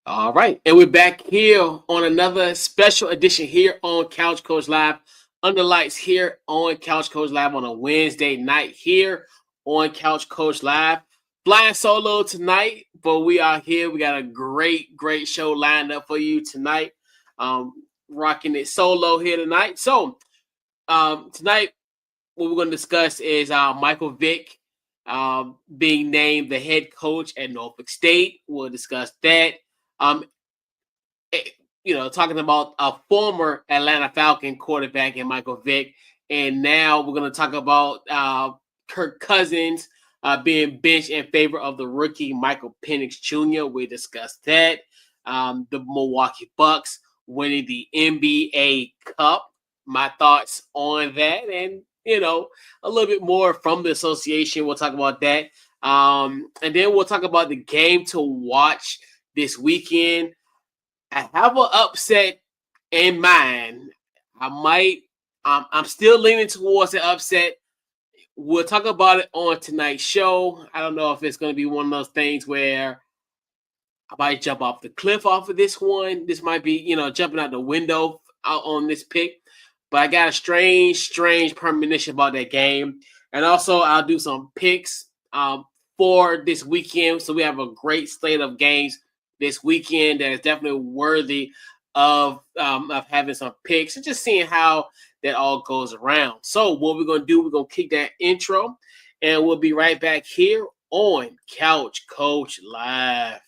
All right, and we're back here on another special edition here on Couch Coach Live, under lights here on Couch Coach Live on a Wednesday night here on Couch Coach Live. Flying solo tonight, but we are here. We got a great show lined up for you tonight. Um, Rocking it solo here tonight. So tonight, what we're going to discuss is Michael Vick being named the head coach at Norfolk State. We'll discuss that. Um, talking about a former Atlanta Falcon quarterback in Michael Vick. And now we're going to talk about Kirk Cousins being benched in favor of the rookie Michael Penix Jr. We discussed that. The Milwaukee Bucks winning the NBA Cup. My thoughts on that. And, a little bit more from the association. We'll talk about that. And then we'll talk about the game to watch this weekend. I have an upset in mind. I'm still leaning towards the upset. We'll talk about it on tonight's show. I don't know if it's going to be one of those things where I might jump off the cliff off of this one. This might be, jumping out the window out on this pick. But I got a strange premonition about that game. And also, I'll do some picks for this weekend. So we have a great slate of games this weekend that is definitely worthy of having some picks and just seeing how that all goes around. So what we're going to do, we're going to kick that intro, and we'll be right back here on Couch Coach Live.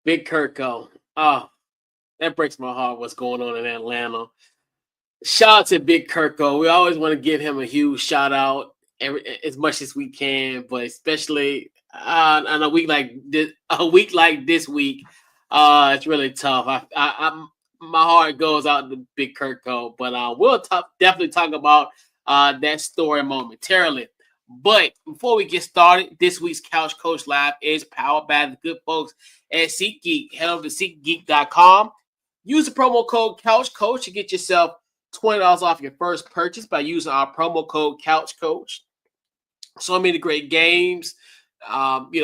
Big Kirko. Oh, that breaks my heart what's going on in Atlanta. Shout out to Big Kirko. We always want to give him a huge shout out as much as we can, but especially on a week like this week, it's really tough. My heart goes out to Big Kirko, but we'll definitely talk about that story momentarily. But before we get started, this week's Couch Coach Live is powered by the good folks at SeatGeek. Head over to SeatGeek.com. Use the promo code CouchCoach to get yourself $20 off your first purchase by using our promo code CouchCoach. So many great games. We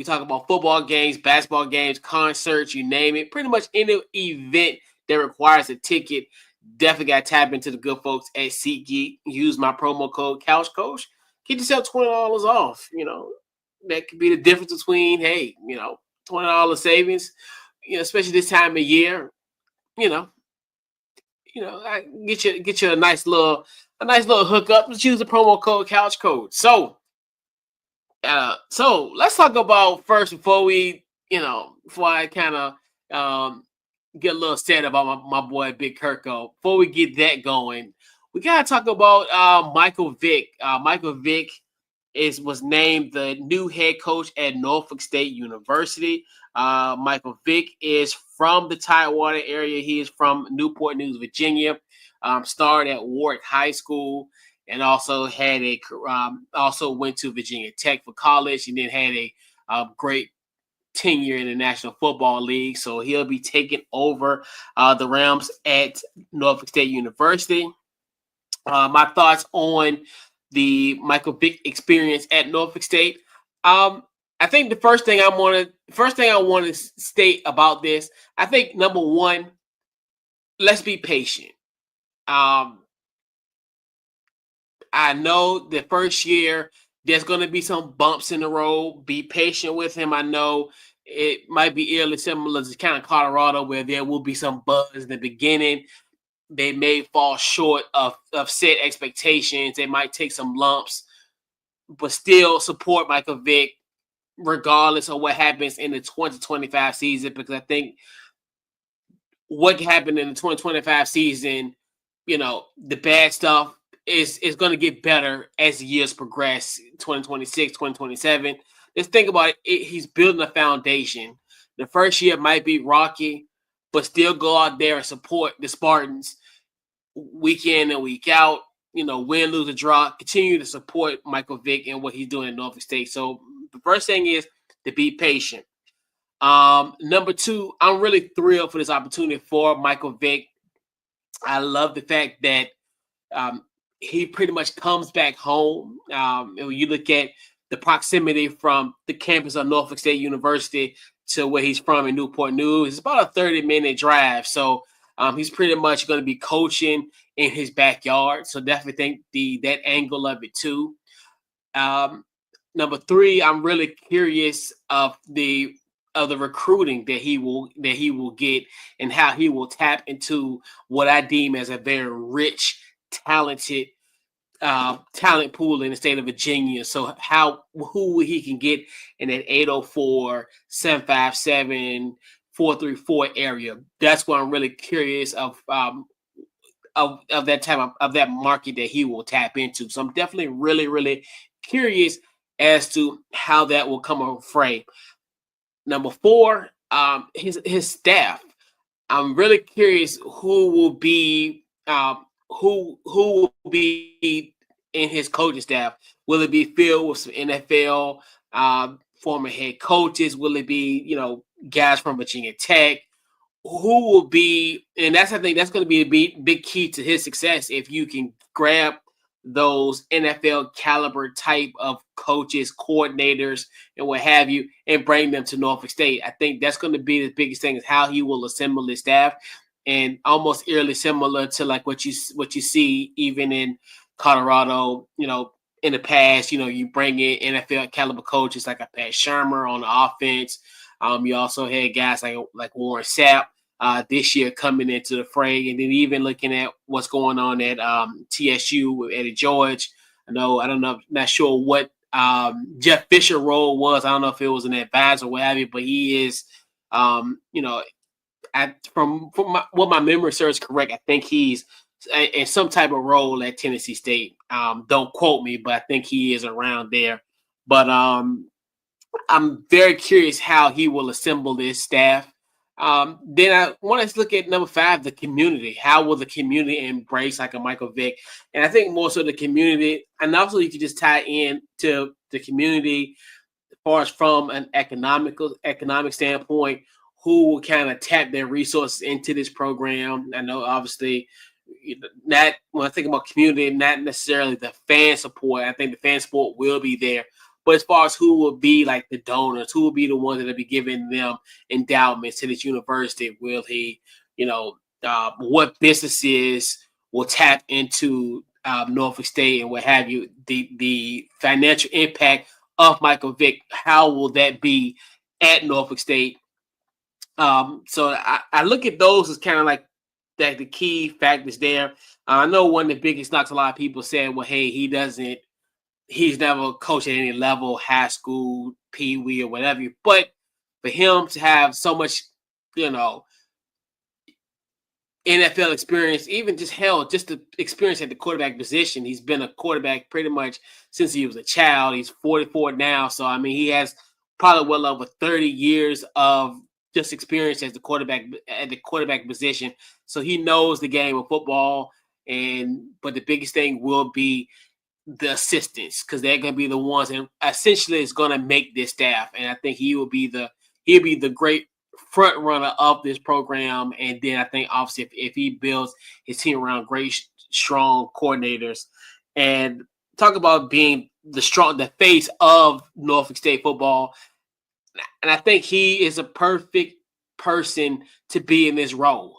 talk about football games, basketball games, concerts, you name it. Pretty much any event that requires a ticket, definitely got to tap into the good folks at SeatGeek. Use my promo code CouchCoach. Get yourself $20 off. That could be the difference between, $20 savings, especially this time of year. Get you a nice little hookup. Let's use the promo code CouchCoach. So let's talk about first before I kind of get a little sad about my boy Big Kirko. Before we get that going, we gotta talk about Michael Vick. Michael Vick was named the new head coach at Norfolk State University. Michael Vick is from the Tidewater area. He is from Newport News, Virginia. Started at Warwick High School, and also had also went to Virginia Tech for college, and then had a great tenure in the National Football League. So he'll be taking over the Rams at Norfolk State University. My thoughts on the Michael Vick experience at Norfolk State. I think the first thing I want to state about this, I think number one, let's be patient. I know the first year there's going to be some bumps in the road. Be patient with him. I know it might be eerily similar to kind of Colorado, where there will be some buzz in the beginning. they may fall short of set expectations. They might take some lumps, but still support Michael Vick regardless of what happens in the 2025 season, because I think what happened in the 2025 season, the bad stuff is going to get better as the years progress. 2026, 2027. Let's think about it. He's building a foundation. The first year might be rocky, but still go out there and support the Spartans week in and week out. Win, lose, or draw. Continue to support Michael Vick and what he's doing in Norfolk State. So the first thing is to be patient. Number two, I'm really thrilled for this opportunity for Michael Vick. I love the fact that he pretty much comes back home. When you look at the proximity from the campus of Norfolk State University to where he's from in Newport News, it's about a 30-minute drive. So he's pretty much going to be coaching in his backyard. So definitely think that angle of it too. Number three, I'm really curious of the recruiting that he will get and how he will tap into what I deem as a very rich, talented talent pool in the state of Virginia. So who he can get in that 804, 757, 434 area. That's what I'm really curious of that type of that market that he will tap into. So I'm definitely really, really curious as to how that will come a fray. Number four, his staff. I'm really curious who will be in his coaching staff. Will it be filled with some NFL former head coaches? Will it be guys from Virginia Tech? Who will be? And I think that's going to be a big key to his success if you can grab those NFL caliber type of coaches, coordinators, and what have you, and bring them to Norfolk State. I think that's going to be the biggest thing is how he will assemble his staff, and almost eerily similar to like what you see even in Colorado. In the past, you bring in NFL caliber coaches like a Pat Shermer on the offense. You also had guys like Warren Sapp this year coming into the fray, and then even looking at what's going on at TSU with Eddie George. Not sure what Jeff Fisher's role was. I don't know if it was an advisor or what have you, but he is, from what my memory serves correct, I think he's in some type of role at Tennessee State. Don't quote me, but I think he is around there. But I'm very curious how he will assemble this staff. Then I want to look at number five, the community. How will the community embrace like a Michael Vick? And I think more so the community, and also you can just tie in to the community as far as from an economic standpoint, who will kind of tap their resources into this program. I know obviously not when I think about community, not necessarily the fan support. I think the fan support will be there. But as far as who will be like the donors, who will be the ones that will be giving them endowments to this university, will he, what businesses will tap into Norfolk State and what have you, the financial impact of Michael Vick, how will that be at Norfolk State? So I look at those as kind of like that the key factors there. I know one of the biggest knocks a lot of people said, well, hey, he's never coached at any level, high school, Pee Wee, or whatever. But for him to have so much, NFL experience, even just the experience at the quarterback position. He's been a quarterback pretty much since he was a child. He's 44 now. So, I mean, he has probably well over 30 years of just experience as the quarterback at the quarterback position. So he knows the game of football. But the biggest thing will be the assistants, because they're going to be the ones and essentially is going to make this staff. And I think he'll be the great front runner of this program. And then I think obviously if he builds his team around great, strong coordinators, and talk about being the face of Norfolk State football. And I think he is a perfect person to be in this role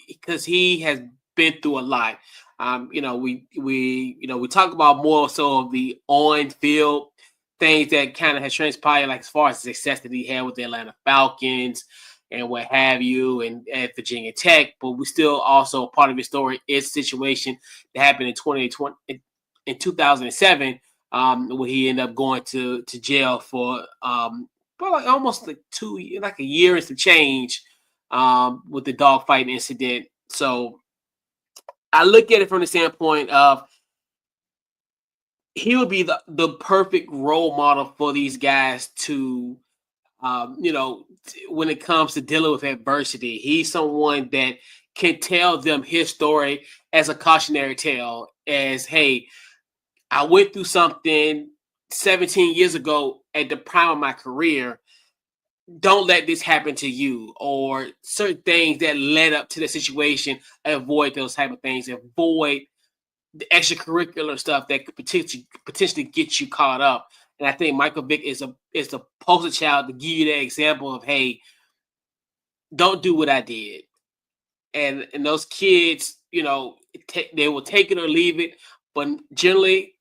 because he has been through a lot. We talk about more so of the on-field things that kind of has transpired, like as far as the success that he had with the Atlanta Falcons, and what have you, and at Virginia Tech. But we still also part of his story is a situation that happened in 2020 in 2007, where he ended up going to jail for probably almost like a year and some change, with the dogfighting incident. So I look at it from the standpoint of he would be the perfect role model for these guys to, when it comes to dealing with adversity. He's someone that can tell them his story as a cautionary tale, as, hey, I went through something 17 years ago at the prime of my career. Don't let this happen to you, or certain things that led up to the situation. Avoid those type of things. Avoid the extracurricular stuff that could potentially get you caught up. And I think Michael Vick is a poster child to give you that example of, hey, don't do what I did. And those kids, they will take it or leave it, but generally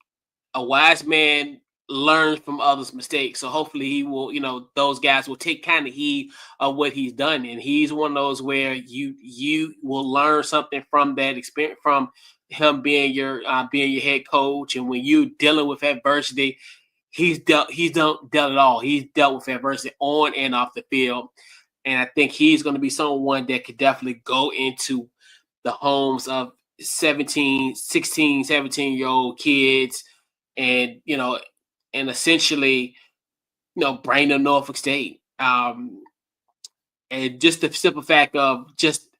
a wise man learns from others' mistakes. So hopefully he will, those guys will take kind of heed of what he's done. And he's one of those where you will learn something from that experience, from him being your head coach. And when you dealing with adversity, he's dealt it all. He's dealt with adversity on and off the field. And I think he's going to be someone that could definitely go into the homes of 17-year-old kids, and essentially, bring them Norfolk State. And just the simple fact of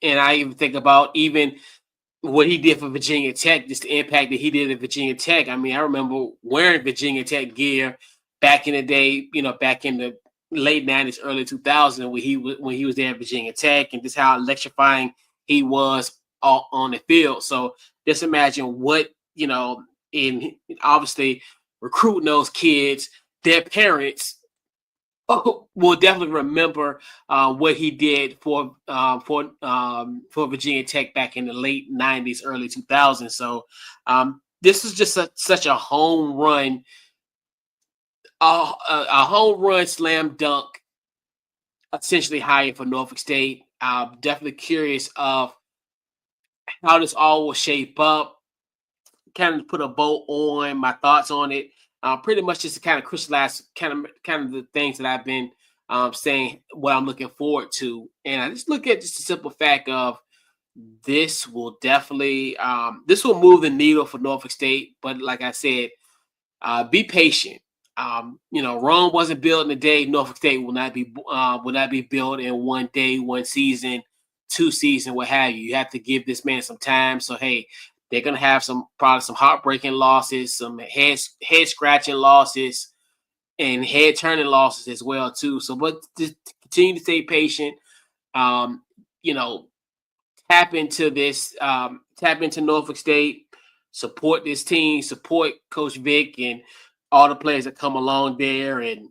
and I even think about even what he did for Virginia Tech, just the impact that he did at Virginia Tech. I mean, I remember wearing Virginia Tech gear back in the day, back in the late 90s, early 2000s, when he was there at Virginia Tech, and just how electrifying he was on the field. So just imagine what, in obviously recruiting those kids, their parents will definitely remember what he did for Virginia Tech back in the late 90s, early 2000s. So this is just such a home run, a home run slam dunk, essentially hire for Norfolk State. I'm definitely curious of how this all will shape up. Kind of put a bow on my thoughts on it. Pretty much just to kind of crystallize kind of the things that I've been saying, what I'm looking forward to. And I just look at just the simple fact of this will definitely move the needle for Norfolk State. But like I said, be patient. Rome wasn't built in a day. Norfolk State will not be built in one day, one season, 2 seasons, what have you. You have to give this man some time. So hey, they're gonna have probably some heartbreaking losses, some head scratching losses, and head turning losses as well too. So, but just continue to stay patient. Tap into this. Tap into Norfolk State. Support this team. Support Coach Vick and all the players that come along there. And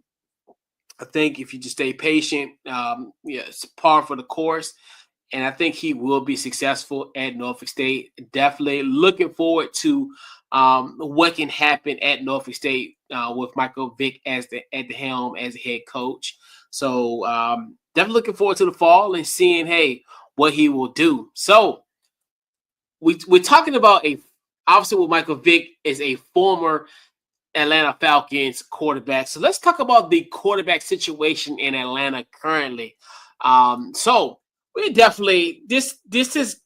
I think if you just stay patient, it's par for the course. And I think he will be successful at Norfolk State. Definitely looking forward to what can happen at Norfolk State with Michael Vick at the helm as a head coach. So definitely looking forward to the fall and seeing, hey, what he will do. So we're talking about obviously with Michael Vick is a former Atlanta Falcons quarterback. So let's talk about the quarterback situation in Atlanta currently. So we're definitely this is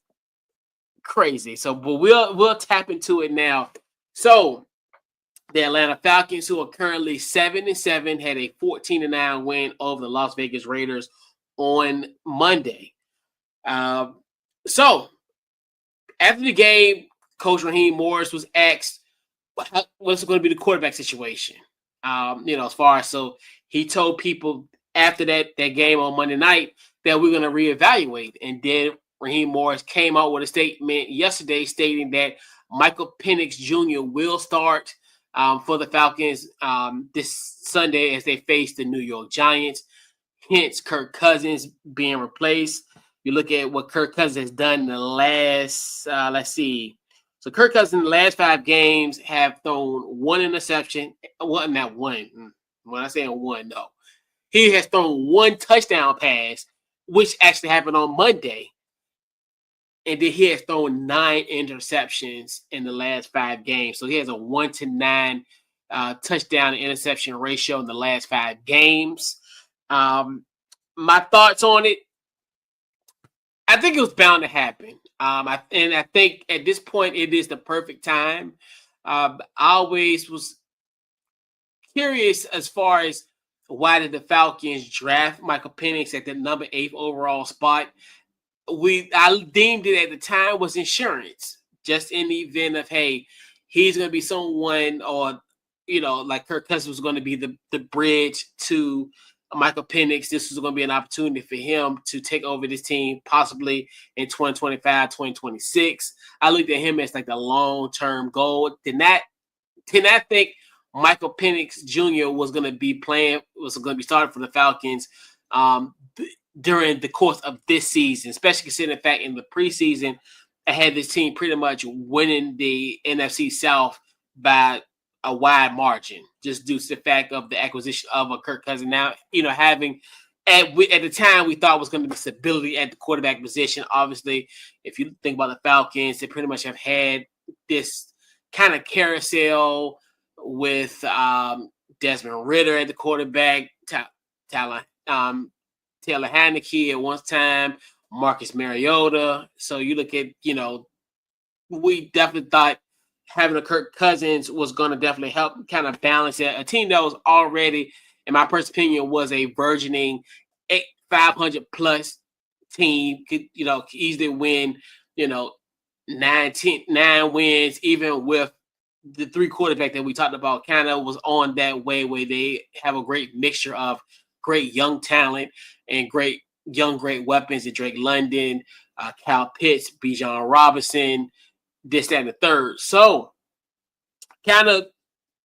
crazy. So, but we'll tap into it now. So the Atlanta Falcons, who are currently 7-7, had a 14-9 win over the Las Vegas Raiders on Monday. So after the game, Coach Raheem Morris was asked, what's going to be the quarterback situation? As far as, so he told people after that game on Monday night that we're going to reevaluate. And then Raheem Morris came out with a statement yesterday stating that Michael Penix Jr. will start for the Falcons this Sunday as they face the New York Giants. Hence, Kirk Cousins being replaced. You look at what Kirk Cousins has done in the last, let's see. So Kirk Cousins in the last 5 games have thrown 1 interception. Well, not one. When I say one, no. He has thrown 1 touchdown pass which actually happened on Monday. And then he has thrown 9 interceptions in the last 5 games. So he has a 1-9 touchdown to interception ratio in the last 5 games. My thoughts on it, I think it was bound to happen. I think at this point it is the perfect time. I always was curious as far as why did the Falcons draft Michael Penix at the number 8 overall spot. I deemed it at the time was insurance, just in the event of, hey, he's going to be someone, or like Kirk Cousins was going to be the bridge to Michael Penix. This was going to be an opportunity for him to take over this team possibly in 2025, 2026. I looked at him as like the long-term goal. Did not think Michael Penix Jr. was going to be starting for the Falcons during the course of this season, especially considering the fact in the preseason, I had this team pretty much winning the NFC South by a wide margin, just due to the fact of the acquisition of a Kirk Cousins. Now, having at the time we thought was going to be stability at the quarterback position. Obviously, if you think about the Falcons, they pretty much have had this kind of carousel with Desmond Ridder at the quarterback, Taylor Heineke at one time, Marcus Mariota. So you look at, we definitely thought having a Kirk Cousins was going to definitely help kind of balance it. A team that was already, in my personal opinion, was a burgeoning 500 plus team, could easily win, 9 wins, even with the 3 quarterback that we talked about, kind of was on that way where they have a great mixture of great young talent and great weapons in Drake London, Kyle Pitts, Bijan Robinson, this, that, and the third. So kind of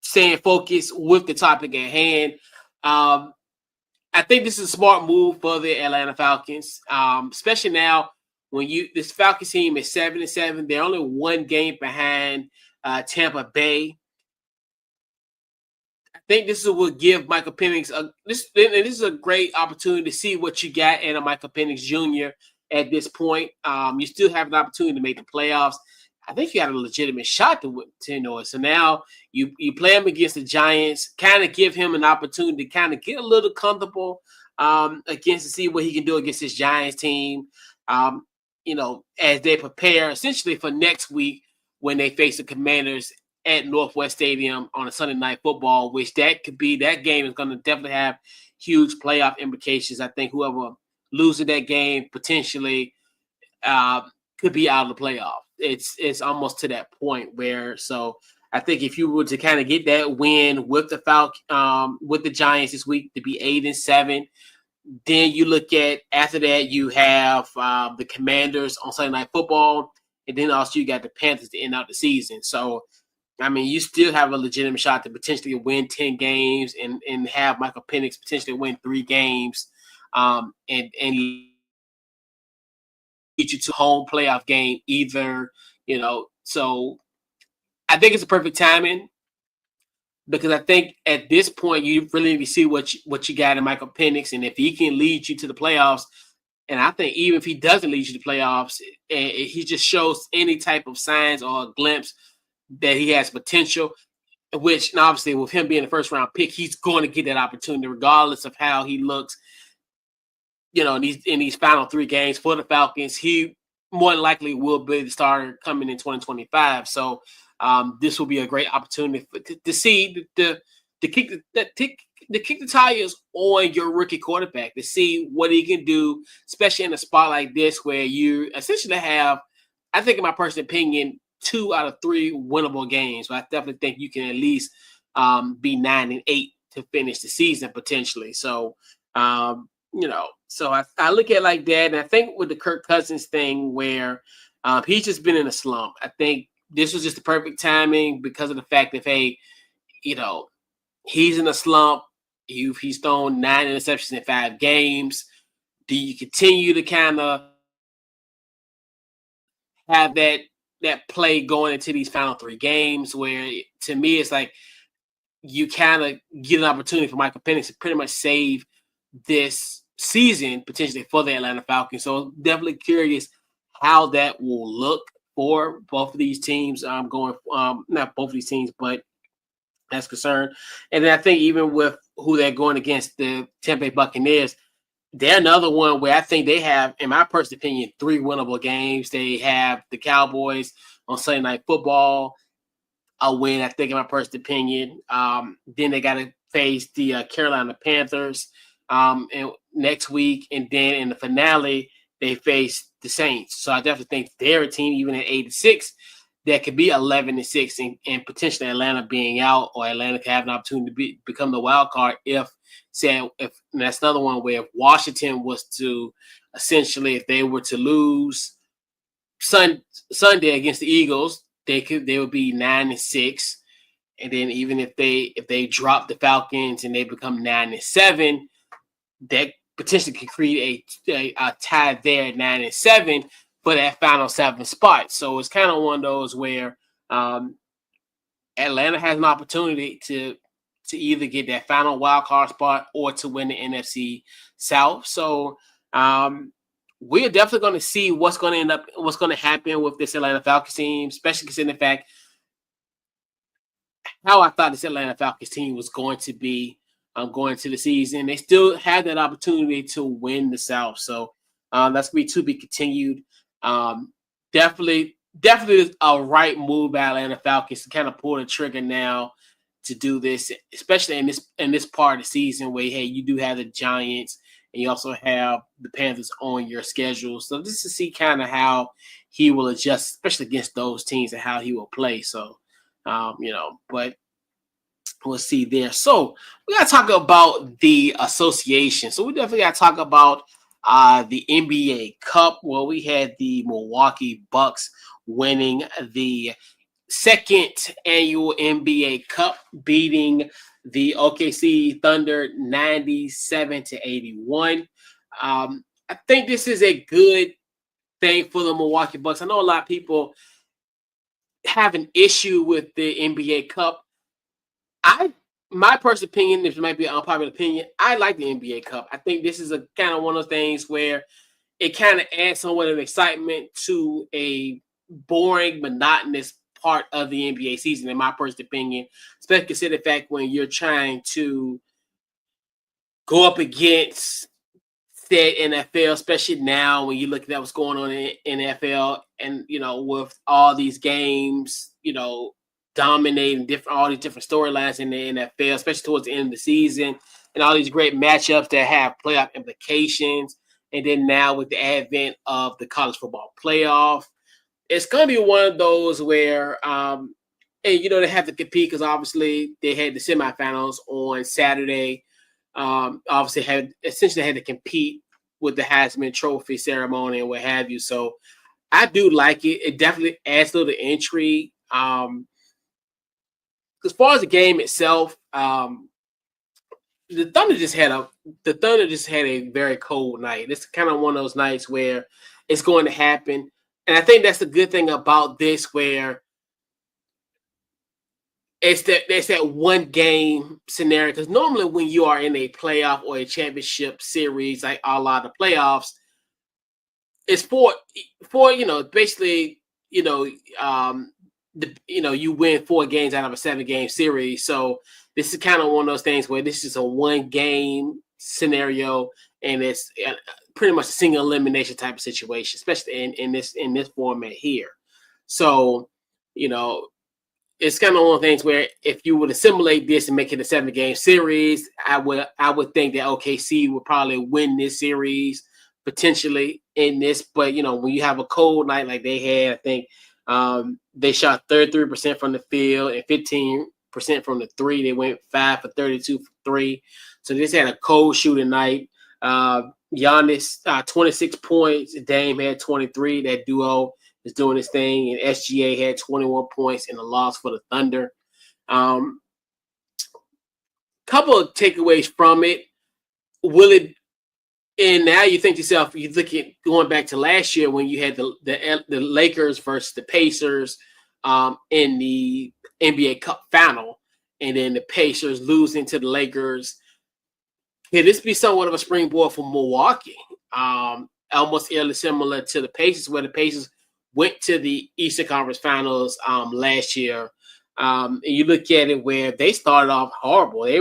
staying focused with the topic at hand. I think this is a smart move for the Atlanta Falcons, especially now when this Falcons team is 7-7. They're only 1 game behind Tampa Bay. I think this will give Michael Penix this is a great opportunity to see what you got in a Michael Penix Jr. at this point. You still have an opportunity to make the playoffs. I think you had a legitimate shot to it. So now you play him against the Giants, kind of give him an opportunity to kind of get a little comfortable against to see what he can do against this Giants team. As they prepare essentially for next week when they face the Commanders at Northwest Stadium on a Sunday Night Football, which that game is going to definitely have huge playoff implications. I think whoever loses that game potentially could be out of the playoff. It's almost to that point where, so I think if you were to kind of get that win with the with the Giants this week to be 8-7, then you look at after that you have the Commanders on Sunday Night Football, and then also you got the Panthers to end out the season. So I mean, you still have a legitimate shot to potentially win 10 games and have Michael Penix potentially win 3 games and get you to home playoff game either, So I think it's a perfect timing because I think at this point you really need to see what you got in Michael Penix, and if he can lead you to the playoffs, and I think even if he doesn't lead you to the playoffs, and he just shows any type of signs or a glimpse that he has potential, which obviously with him being a first round pick, he's going to get that opportunity regardless of how he looks. In these final 3 games for the Falcons, he more than likely will be the starter coming in 2025. So this will be a great opportunity to see to kick the tires on your rookie quarterback, to see what he can do, especially in a spot like this where you essentially have, I think in my personal opinion, 2 out of 3 winnable games. But I definitely think you can at least be 9-8 to finish the season potentially. So so I look at it like that, and I think with the Kirk Cousins thing where he's just been in a slump. I think this was just the perfect timing because of the fact that, hey, he's in a slump. He's thrown 9 interceptions in 5 games. Do you continue to kind of have that play going into these final 3 games where, to me, it's like you kind of get an opportunity for Michael Penix to pretty much save this season potentially for the Atlanta Falcons. So definitely curious how that will look for both of these teams. Going not both of these teams, but that's concerned. And then I think even with who they're going against, the Tampa Bay Buccaneers, they're another one where I think they have, in my personal opinion, 3 winnable games. They have the Cowboys on Sunday Night Football, a win, I think, in my personal opinion. Then they got to face the Carolina Panthers and next week. And then in the finale, they face the Saints. So I definitely think they're a team, even at 8-6, that could be 11-6, and potentially Atlanta being out, or Atlanta could have an opportunity to become the wild card if that's another one where if Washington was to essentially, if they were to lose Sunday against the Eagles, they would be 9-6, and then even if they drop the Falcons and they become 9-7, that potentially could create a tie there at 9-7 for that final 7 spot. So it's kind of one of those where Atlanta has an opportunity to either get that final wild card spot or to win the NFC South. So we're definitely going to see what's going to happen with this Atlanta Falcons team, especially considering the fact how I thought this Atlanta Falcons team was going to be going into the season. They still had that opportunity to win the South. So that's going to be continued. Definitely a right move by Atlanta Falcons to kind of pull the trigger now to do this, especially in this part of the season where, hey, you do have the Giants and you also have the Panthers on your schedule. So just to see kind of how he will adjust, especially against those teams, and how he will play. So, but we'll see there. So we got to talk about the association. So we definitely got to talk about the NBA Cup. Well, we had the Milwaukee Bucks winning the second annual NBA Cup, beating the OKC Thunder 97-81. I think this is a good thing for the Milwaukee Bucks. I know a lot of people have an issue with the NBA Cup. My personal opinion, this might be an unpopular opinion, I like the NBA Cup. I think this is a kind of one of those things where it kind of adds somewhat of excitement to a boring, monotonous part of the NBA season, in my personal opinion, especially consider the fact when you're trying to go up against said NFL, especially now when you look at what's going on in NFL, and with all these games, dominating all these different storylines in the NFL, especially towards the end of the season, and all these great matchups that have playoff implications. And then now with the advent of the college football playoff, it's going to be one of those where, and they have to compete because obviously they had the semifinals on Saturday. Obviously had to compete with the Heisman Trophy ceremony and what have you. So I do like it. It definitely adds a little intrigue. As far as the game itself, the Thunder just had a very cold night. It's kind of one of those nights where it's going to happen. And I think that's the good thing about this, where it's that one game scenario. Because normally when you are in a playoff or a championship series, like a lot of playoffs, it's for basically you win 4 games out of a 7-game series. So this is kind of one of those things where this is a 1-game scenario, and it's pretty much a single elimination type of situation, especially in this format here. So, it's kind of one of the things where if you would assimilate this and make it a 7-game series, I would think that OKC would probably win this series potentially in this. But when you have a cold night like they had, I think they shot 33% from the field and 15% from the 3. They went 5 for 32 for 3. So they just had a cold shooting night. Giannis, 26 points. Dame had 23. That duo is doing this thing. And SGA had 21 points in the loss for the Thunder. Couple of takeaways from it. And now you think to yourself, you look at going back to last year when you had the Lakers versus the Pacers in the NBA Cup final, and then the Pacers losing to the Lakers Could this be somewhat of a springboard for Milwaukee? Almost eerily similar to the Pacers, where the Pacers went to the Eastern Conference Finals last year. And you look at it where they started off horrible. They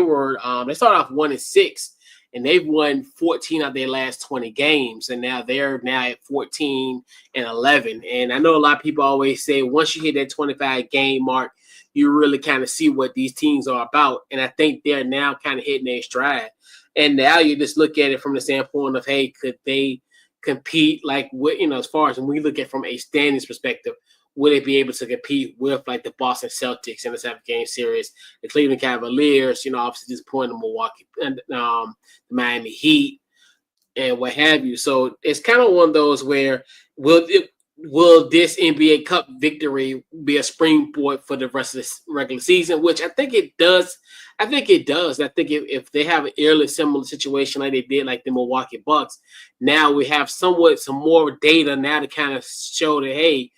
started off 1-6, and they've won 14 of their last 20 games, and now they're at 14-11. And I know a lot of people always say once you hit that 25 game mark, you really kind of see what these teams are about. And I think they're now kind of hitting their stride. And now you just look at it from the standpoint of, hey, could they compete as far as when we look at from a standings perspective, would they be able to compete with like the Boston Celtics in the 7-game series, the Cleveland Cavaliers, obviously disappointing the Milwaukee and the Miami Heat and what have you. So it's kind of one of those where will this NBA Cup victory be a springboard for the rest of this regular season, which I think it does. I think if they have an eerily similar situation like they did like the Milwaukee Bucks, now we have some more data now to kind of show that, hey,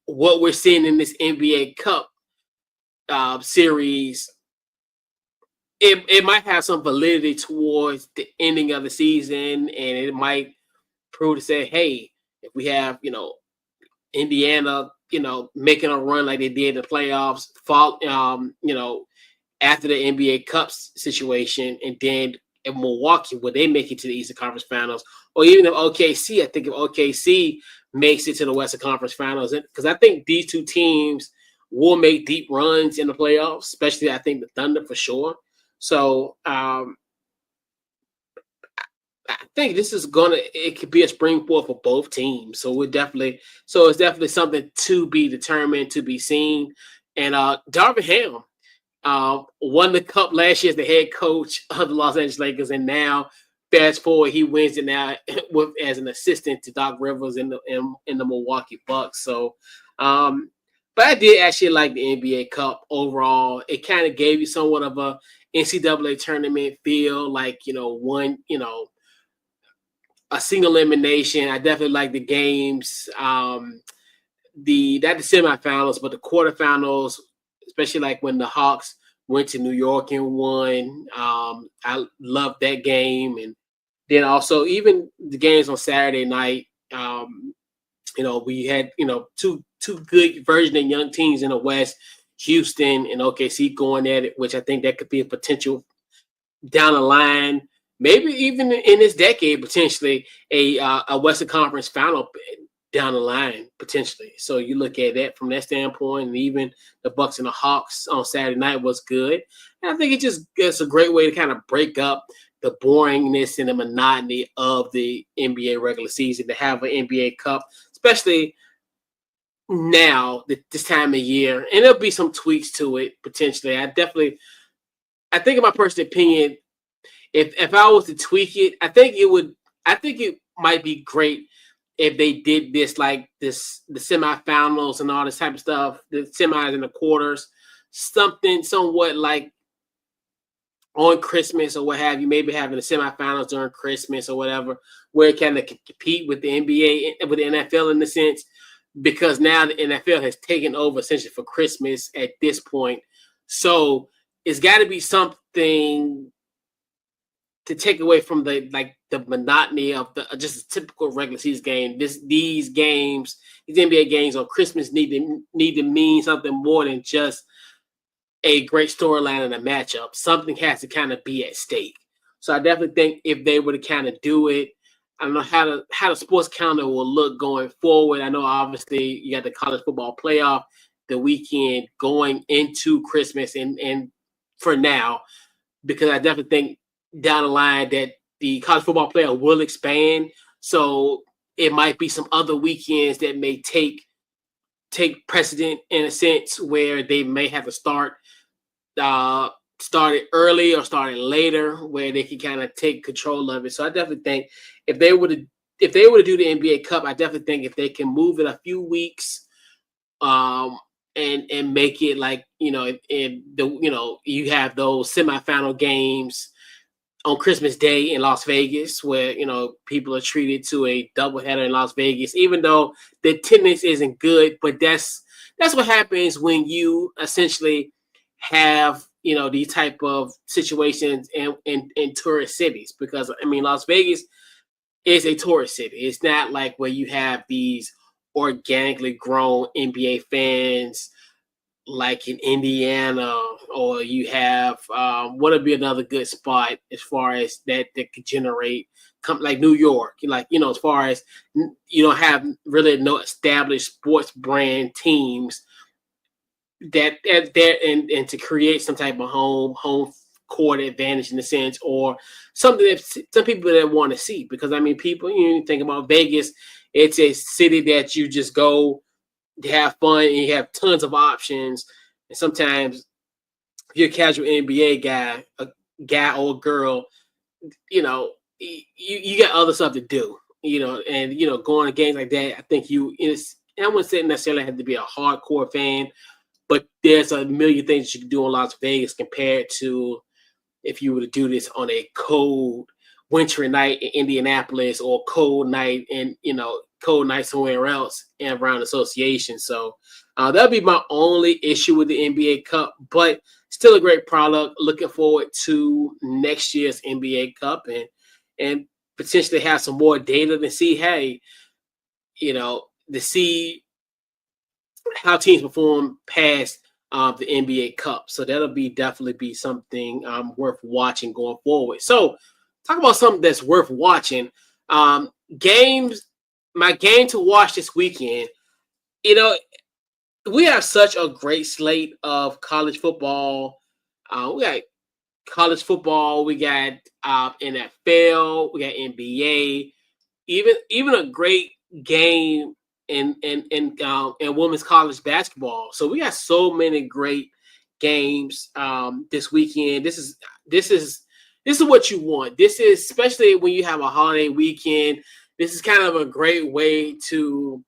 what we're seeing in this NBA Cup series, it might have some validity towards the ending of the season, and it might prove to say, hey, if we have, Indiana, making a run like they did in the playoffs, after the NBA Cups situation, and then in Milwaukee, will they make it to the Eastern Conference Finals? Or even if OKC, I think if OKC makes it to the Western Conference Finals, because I think these two teams will make deep runs in the playoffs, especially I think the Thunder for sure. So I think this is it could be a springboard for both teams. So it's definitely something to be determined, to be seen. And Darvin Ham won the cup last year as the head coach of the Los Angeles Lakers, and now fast forward, he wins it now as an assistant to Doc Rivers in the Milwaukee Bucks. So, but I did actually like the NBA Cup overall. It kind of gave you somewhat of a NCAA tournament feel, like a single elimination. I definitely like the games. Not the semifinals, but the quarterfinals, especially like when the Hawks went to New York and won. I loved that game. And then also even the games on Saturday night, we had, two good version of young teams in the West, Houston and OKC going at it, which I think that could be a potential down the line, maybe even in this decade, potentially a Western Conference final down the line, potentially. So you look at that from that standpoint, and even the Bucks and the Hawks on Saturday night was good. And I think it's a great way to kind of break up the boringness and the monotony of the NBA regular season, to have an NBA Cup, especially now, this time of year. And there'll be some tweaks to it, potentially. I think in my personal opinion, if I was to tweak it, I think it might be great if they did this, like the semifinals and all this type of stuff, the semis and the quarters, something somewhat like on Christmas or what have you, maybe having the semifinals during Christmas or whatever, where it kind of compete with the NBA, with the NFL in a sense, because now the NFL has taken over essentially for Christmas at this point. So it's got to be something to take away from the monotony of just a typical regular season game. These NBA games on Christmas need to mean something more than just a great storyline and a matchup. Something has to kind of be at stake. So I definitely think if they were to kind of do it, I don't know how the sports calendar will look going forward. I know obviously you got the college football playoff the weekend going into Christmas and for now, because I definitely think down the line that the college football playoff will expand. So it might be some other weekends that may take precedent in a sense, where they may have to start it early or start it later, where they can kind of take control of it. So I definitely think if they were to do the NBA Cup, I definitely think if they can move it a few weeks, and make it like, you have those semifinal games on Christmas Day in Las Vegas, where people are treated to a doubleheader in Las Vegas, even though the attendance isn't good. But that's what happens when you essentially have these type of situations in tourist cities, because I mean Las Vegas is a tourist city. It's not like where you have these organically grown NBA fans like in Indiana, or you have what would be another good spot as far as that could generate like New York, like as far as you don't have really no established sports brand teams that there and to create some type of home court advantage in a sense, or something that some people that want to see. Because I mean, people, think about Vegas, it's a city that you just go to have fun, and you have tons of options. And sometimes if you're a casual NBA guy, a guy or a girl, you got other stuff to do, and going to games like that, I think I wouldn't say necessarily have to be a hardcore fan, but there's a million things you can do in Las Vegas compared to if you were to do this on a cold wintry night in Indianapolis, or cold night somewhere else and around Association. So that'll be my only issue with the NBA Cup, but still a great product. Looking forward to next year's NBA Cup and potentially have some more data to see, to see how teams perform past the NBA Cup. So that'll definitely be something worth watching going forward. So talk about something that's worth watching. Games. My game to watch this weekend. We have such a great slate of college football. We got college football. We got NFL. We got NBA. Even a great game in women's college basketball. So we got so many great games this weekend. This is what you want. This is, especially when you have a holiday weekend, this is kind of a great way to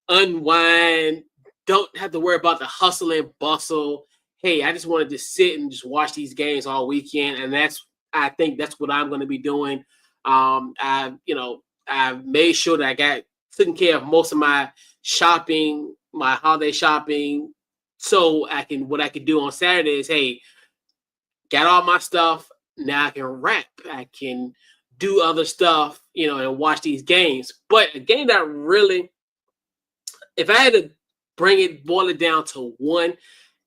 unwind. Don't have to worry about the hustle and bustle. Hey, I just wanted to sit and just watch these games all weekend, and I think that's what I'm going to be doing. I've made sure that I got taken care of most of my shopping, my holiday shopping, so what I can do on Saturday is, hey, got all my stuff. Now I can rap. I can do other stuff, and watch these games. But a game that really, if I had to boil it down to one,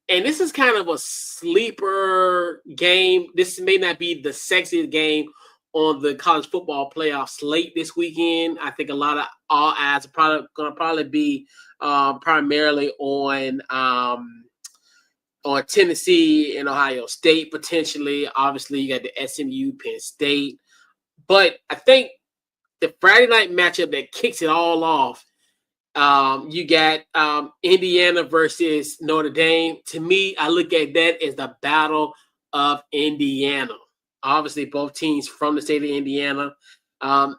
and this is kind of a sleeper game. This may not be the sexiest game on the college football playoff slate this weekend. I think all eyes are probably be primarily on Tennessee and Ohio State potentially. Obviously, you got the SMU Penn State. But I think the Friday night matchup that kicks it all off, you got Indiana versus Notre Dame. To me, I look at that as the battle of Indiana. Obviously, both teams from the state of Indiana. I'm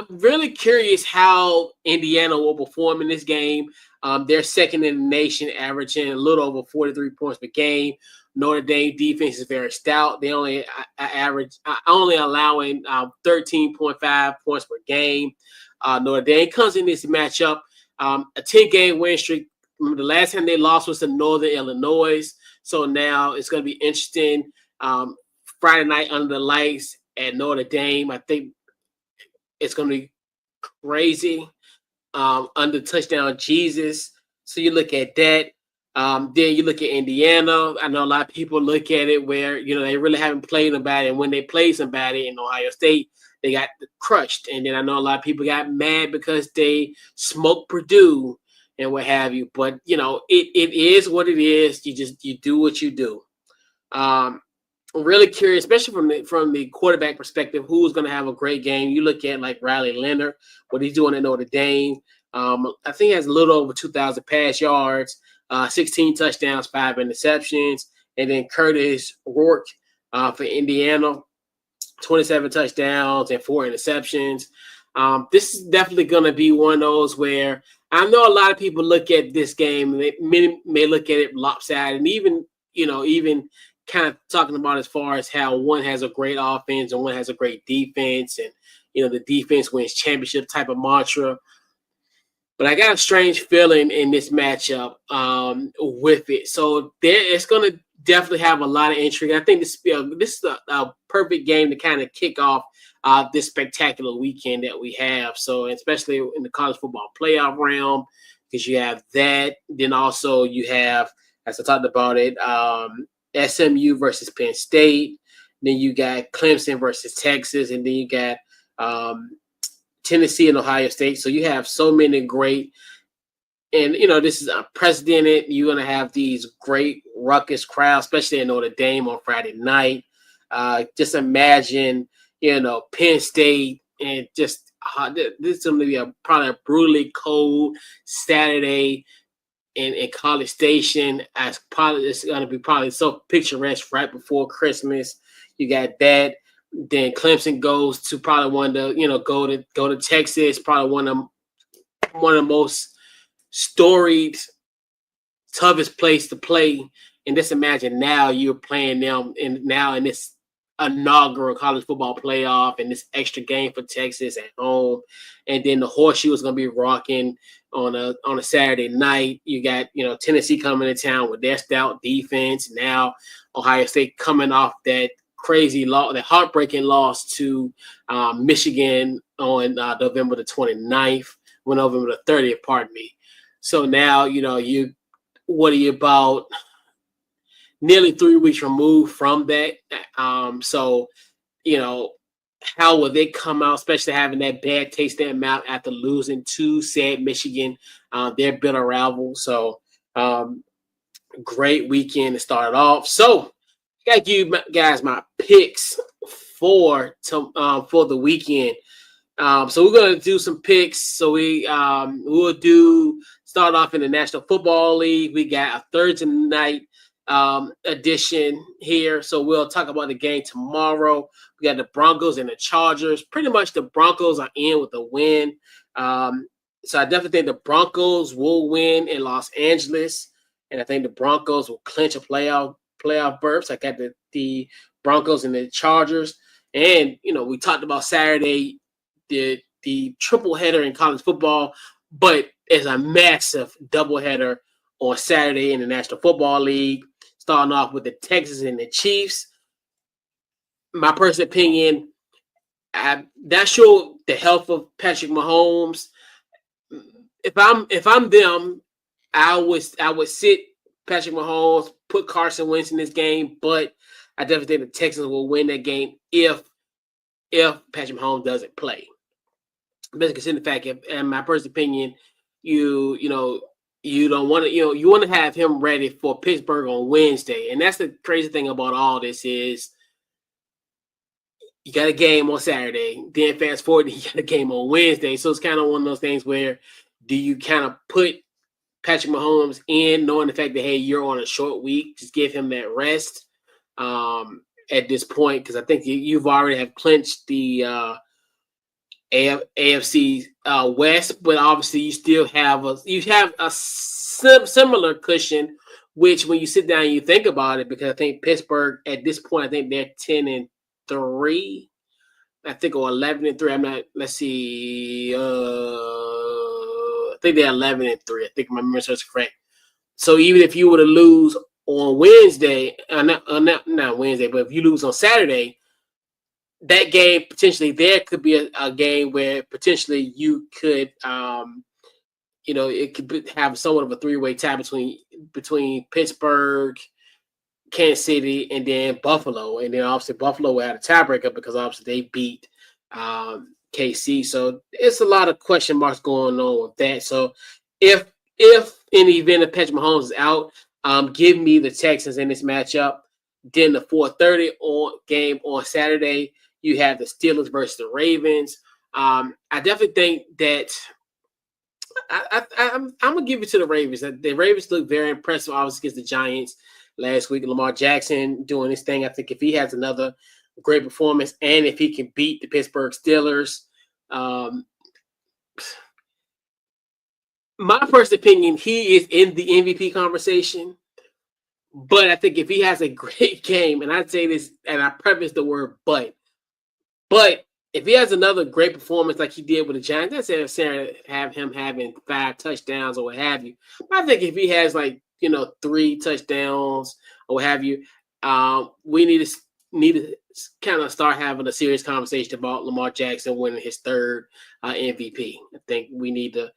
really curious how Indiana will perform in this game. They're second in the nation, averaging a little over 43 points per game. Notre Dame defense is very stout. They only allowing 13.5 points per game. Notre Dame comes in this matchup a 10-game win streak. Remember, the last time they lost was to Northern Illinois. So now it's going to be interesting. Friday night under the lights at Notre Dame. I think it's going to be crazy under touchdown Jesus. So you look at that. Then you look at Indiana. I know a lot of people look at it where, they really haven't played somebody. And when they play somebody in Ohio State, they got crushed. And then I know a lot of people got mad because they smoked Purdue and what have you. But, it is what it is. You do what you do. I'm really curious, especially from the quarterback perspective, who's going to have a great game. You look at like Riley Leonard, what he's doing at Notre Dame. I think he has a little over 2,000 pass yards. 16 touchdowns, 5 interceptions. And then Curtis Rourke for Indiana, 27 touchdowns and 4 interceptions. This is definitely going to be one of those where I know a lot of people look at this game, and many may look at it lopsided, and even kind of talking about as far as how one has a great offense and one has a great defense, and the defense wins championship type of mantra. But I got a strange feeling in this matchup with it. So it's going to definitely have a lot of intrigue. I think this is a perfect game to kind of kick off this spectacular weekend that we have. So, especially in the college football playoff realm, because you have that. Then also you have, as I talked about it, SMU versus Penn State. Then you got Clemson versus Texas, and then you got Tennessee and Ohio State. So you have so many great. And, this is unprecedented. You're going to have these great ruckus crowds, especially in Notre Dame on Friday night. Just imagine, Penn State and just this is going to be probably a brutally cold Saturday in College Station. It's going to be probably so picturesque right before Christmas. You got that. Then Clemson goes to probably one of the, go to Texas, probably one of the most storied, toughest place to play. And just imagine now you're playing them in this inaugural college football playoff and this extra game for Texas at home. And then the horseshoe is going to be rocking on a Saturday night. You got, Tennessee coming to town with their stout defense. Now Ohio State coming off that crazy that heartbreaking loss to Michigan on November the 29th, November the 30th, pardon me. So now, what are you about nearly 3 weeks removed from that? So, how will they come out, especially having that bad taste in their mouth after losing to said Michigan, their bitter rival. So, great weekend to start it off. So, I got you guys my picks for the weekend. So we're going to do some picks. So we'll start off in the National Football League. We got a Thursday night edition here. So we'll talk about the game tomorrow. We got the Broncos and the Chargers. Pretty much the Broncos are in with a win. So I definitely think the Broncos will win in Los Angeles. And I think the Broncos will clinch a playoff berth. So I got the Broncos and the Chargers. And, we talked about Saturday, the triple header in college football, but it's a massive doubleheader on Saturday in the National Football League, starting off with the Texans and the Chiefs. My personal opinion, I'm not sure the health of Patrick Mahomes. If I'm them, I would sit Patrick Mahomes, put Carson Wentz in this game, but I definitely think the Texans will win that game if Patrick Mahomes doesn't play. Basically, considering the fact, in my personal opinion, you don't want to, you want to have him ready for Pittsburgh on Wednesday. And that's the crazy thing about all this is you got a game on Saturday, then fast forward, you got a game on Wednesday. So it's kind of one of those things where do you kind of put Patrick Mahomes in, knowing the fact that, hey, you're on a short week, just give him that rest at this point, because I think you've already have clinched the AFC West, but obviously you still have a similar cushion, which when you sit down and you think about it, because I think Pittsburgh at this point, I think they're 10-3, I think, or 11-3. I'm not. Let's see. I think they're 11-3. I think my memory serves correct. So even if you were to lose on Wednesday, not Wednesday, but if you lose on Saturday, that game potentially there could be a game where potentially you could, it could have somewhat of a three-way tie between Pittsburgh, Kansas City, and then Buffalo. And then obviously Buffalo had a tiebreaker because obviously they beat KC. So it's a lot of question marks going on with that. So if in the event of Patrick Mahomes is out, give me the Texans in this matchup. Then the 4:30 game on Saturday, you have the Steelers versus the Ravens. I definitely think that I'm going to give it to the Ravens. The Ravens look very impressive, obviously, against the Giants last week. Lamar Jackson doing his thing. I think if he has another great performance and if he can beat the Pittsburgh Steelers, my personal opinion, he is in the MVP conversation. But I think if he has a great game, and I'd say this, and I preface the word but if he has another great performance like he did with the Giants, that's necessarily have him having 5 touchdowns or what have you. But I think if he has 3 touchdowns, or what have you. We need to kind of start having a serious conversation about Lamar Jackson winning his third MVP. I think we need to.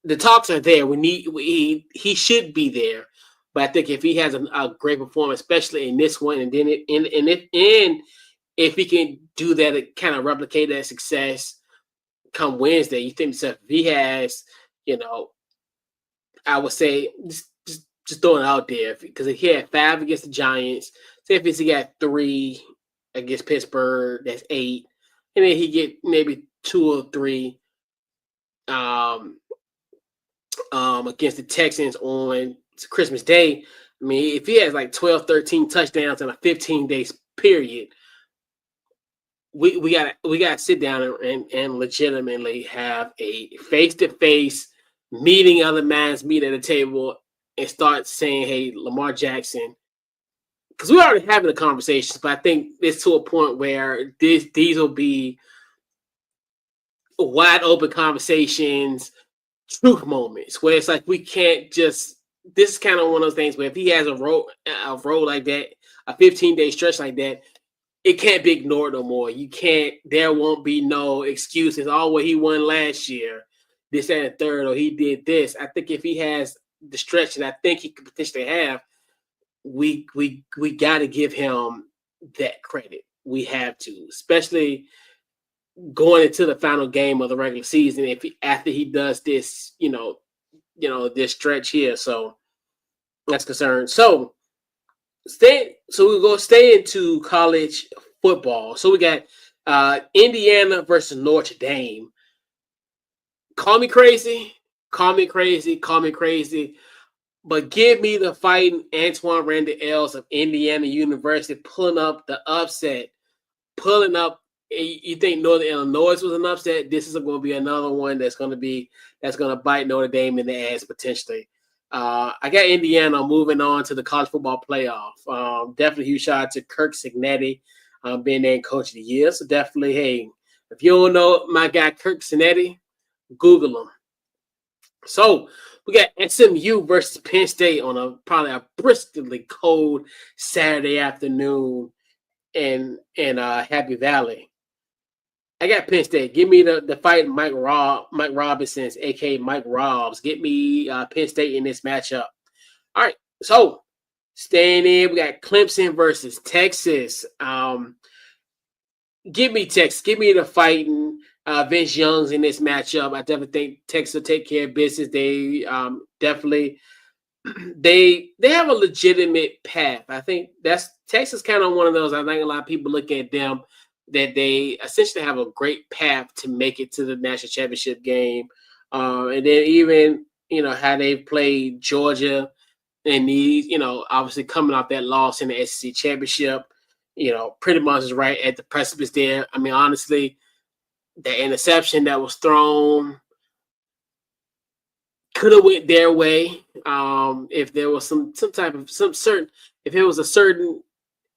The talks are there. He should be there, but I think if he has a great performance, especially in this one, and then if he can do that, kind of replicate that success come Wednesday, you think if he has, I would say just throwing it out there because he had 5 against the Giants. Say if he got 3 against Pittsburgh, that's 8, and then he get maybe 2 or 3 against the Texans on Christmas Day. I mean, if he has like 12, 13 touchdowns in a 15-day period, we gotta sit down and legitimately have a face-to-face meeting other minds, meet at a table, and start saying, "Hey, Lamar Jackson," because we're already having the conversations, but I think it's to a point where these will be wide open conversations, truth moments, where it's like we can't just. This is kind of one of those things where if he has a roll like that, a 15-day stretch like that, it can't be ignored no more. You can't. There won't be no excuses. Oh, well, he won last year, this and the third, or he did this. I think if he has the stretch that I think he could potentially have, we got to give him that credit. We have to, especially going into the final game of the regular season. After he does this, this stretch here, so that's concerned. So we're gonna stay into college football. So we got Indiana versus Notre Dame. Call me crazy, but give me the fighting Antoine Randall Els of Indiana University pulling up the upset, pulling up. You think Northern Illinois was an upset? This is going to be another one that's going to bite Notre Dame in the ass potentially. I got Indiana moving on to the college football playoff. Definitely huge shout out to Kirk Cousins being named coach of the year. So definitely, hey, if you don't know my guy Kirk Cousins, Google him. So we got SMU versus Penn State on probably a briskly cold Saturday afternoon in Happy Valley. I got Penn State. Give me the fight Mike Robinson's, a.k.a. Mike Robs. Get me Penn State in this matchup. All right, so staying in, we got Clemson versus Texas. Give me Texas. Give me the fighting Vince Young's in this matchup. I definitely think Texas will take care of business. They definitely they have a legitimate path. I think that's Texas kind of one of those. I think a lot of people look at them that they essentially have a great path to make it to the national championship game. And then even, how they played Georgia and these, obviously coming off that loss in the SEC championship, pretty much is right at the precipice there. I mean, honestly, the interception that was thrown could have went their way. If there was if it was a certain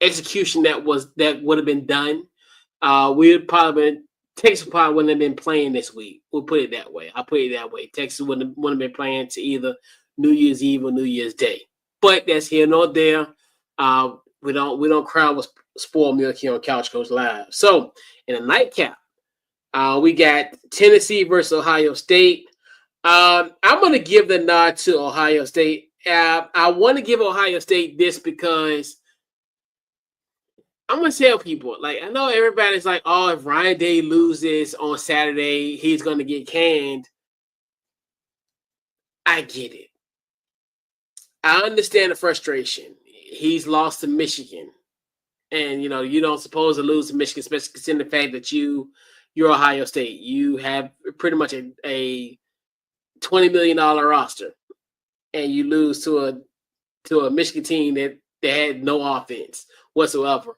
execution that would have been done, Texas probably wouldn't have been playing this week. We'll put it that way. I'll put it that way. Texas wouldn't have been playing to either New Year's Eve or New Year's Day. But that's here nor there. We don't crowd with spoiled milk here on Couch Coach Live. So in a nightcap, we got Tennessee versus Ohio State. I'm going to give the nod to Ohio State. I want to give Ohio State this because I'm going to tell people, I know everybody's like, oh, if Ryan Day loses on Saturday, he's going to get canned. I get it. I understand the frustration. He's lost to Michigan. And, you don't suppose to lose to Michigan, especially considering the fact that you're Ohio State. You have pretty much a $20 million roster. And you lose to a Michigan team that had no offense whatsoever.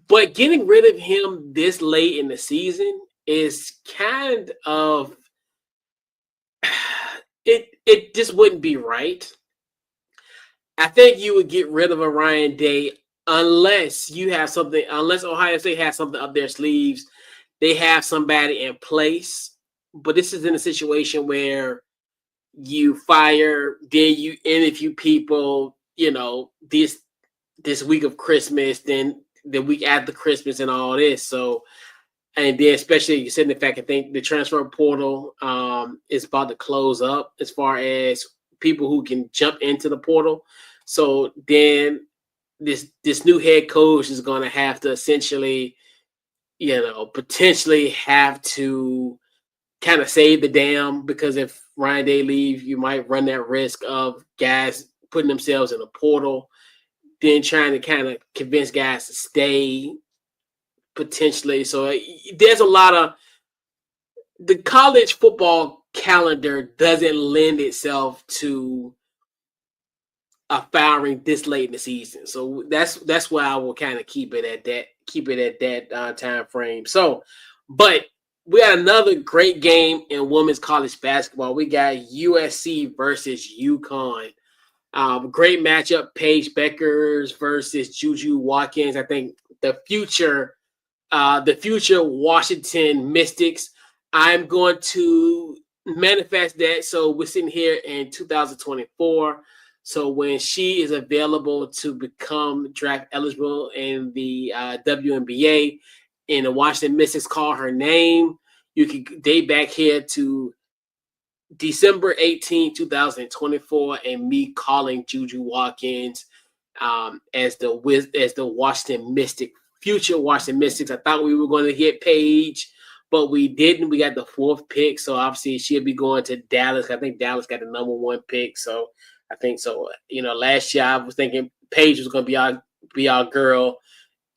But getting rid of him this late in the season is kind of it just wouldn't be right. I think you would get rid of a Ryan Day unless Ohio State has something up their sleeves. They have somebody in place. But this is in a situation where you fire, then you interview people, this week of Christmas, then the week after Christmas, and all this. So, and then especially you said the fact I think the transfer portal is about to close up as far as people who can jump into the portal. So then this new head coach is going to have to essentially, potentially have to kind of save the dam, because if Ryan Day leave, you might run that risk of guys putting themselves in a portal, then trying to kind of convince guys to stay potentially. So there's a lot of the college football calendar doesn't lend itself to a firing this late in the season. So that's why I will kind of keep it at that time frame. So, but we had another great game in women's college basketball. We got USC versus UConn. Great matchup. Paige Beckers versus Juju Watkins. I think the future Washington Mystics. I'm going to manifest that. So we're sitting here in 2024. So when she is available to become draft eligible in the WNBA, and the Washington Mystics call her name, you can date back here to December 18, 2024, and me calling Juju Watkins as the Washington Mystic, future Washington Mystics. I thought we were going to get Paige, but we didn't. We got the 4th pick, so obviously she'll be going to Dallas. I think Dallas got the number 1 pick, so I think so. Last year I was thinking Paige was going to be our girl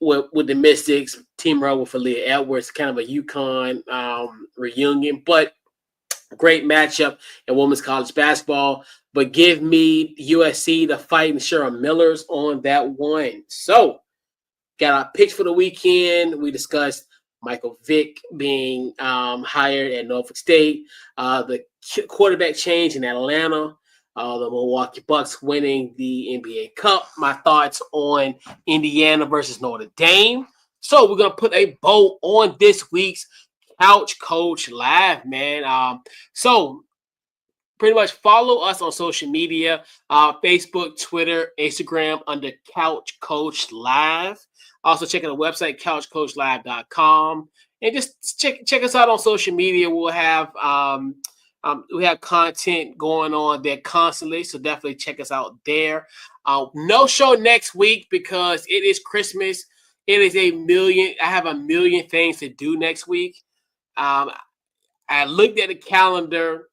with the Mystics. Team her with Aaliyah Edwards, kind of a UConn reunion, but great matchup in women's college basketball. But give me USC to fight and Cheryl Miller's on that one. So, got our picks for the weekend. We discussed Michael Vick being hired at Norfolk State, the quarterback change in Atlanta, the Milwaukee Bucks winning the NBA Cup, my thoughts on Indiana versus Notre Dame. So we're going to put a bow on this week's Couch Coach Live, man. So pretty much follow us on social media, Facebook, Twitter, Instagram under Couch Coach Live. Also check out the website, couchcoachlive.com. And just check us out on social media. We'll have we have content going on there constantly, so definitely check us out there. No show next week because it is Christmas. It is I have a million things to do next week. I looked at the calendar,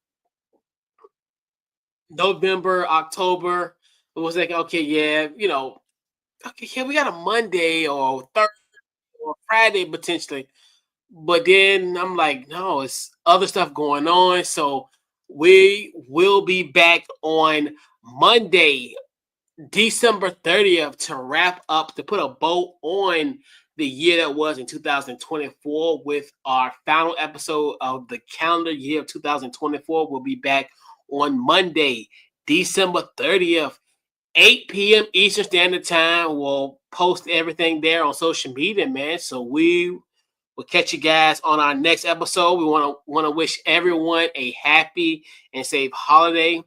November, October. It was like, okay, yeah, we got a Monday or Thursday or Friday potentially. But then I'm like, no, it's other stuff going on. So we will be back on Monday, December 30th to wrap up, to put a bow on the year that was in 2024 with our final episode of the calendar year of 2024. We'll be back on Monday, December 30th, 8 p.m. Eastern Standard Time. We'll post everything there on social media, man. So we'll catch you guys on our next episode. We want to wish everyone a happy and safe holiday.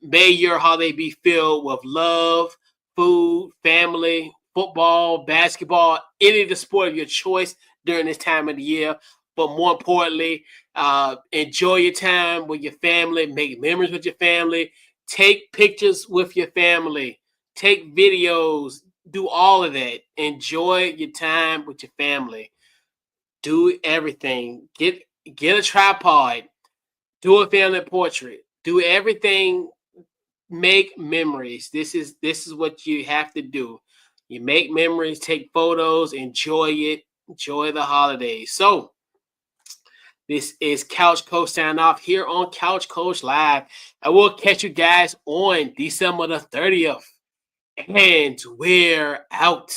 May your holiday be filled with love, food, family, football, basketball, any of the sport of your choice during this time of the year. But more importantly, enjoy your time with your family, make memories with your family, take pictures with your family, take videos, do all of that. Enjoy your time with your family. Do everything. Get a tripod. Do a family portrait. Do everything. Make memories. This is what you have to do. You make memories, take photos, enjoy it, enjoy the holidays. So this is Couch Coach signing off here on Couch Coach Live. I will catch you guys on December the 30th. And we're out.